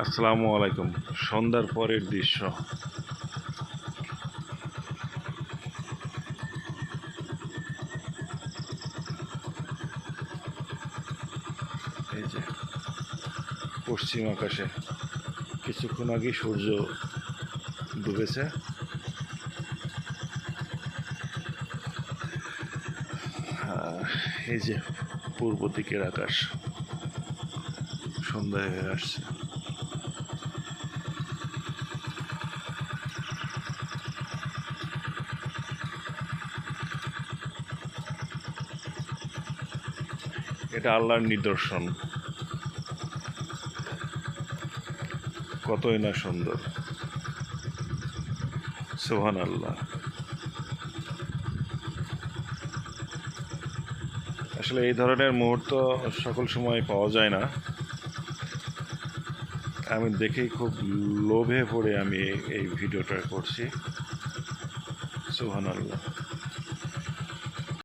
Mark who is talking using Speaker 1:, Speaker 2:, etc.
Speaker 1: আসসালামু আলাইকুম। সন্ধ্যার পরের দৃশ্য। এই যে পশ্চিম আকাশে কিছুক্ষণ আগে সূর্য ডুবেছে। এই যে পূর্ব দিকের আকাশ সন্ধ্যা হয়ে আসছে। এটা আল্লাহর নিদর্শন, কতই না সুন্দর। সুবহানাল্লাহ। আসলে এই ধরনের মুহূর্ত সকল সময় পাওয়া যায় না। আমি দেখেই খুব লোভে পড়ে আমি এই ভিডিওটা করছি। সুবহানাল্লাহ।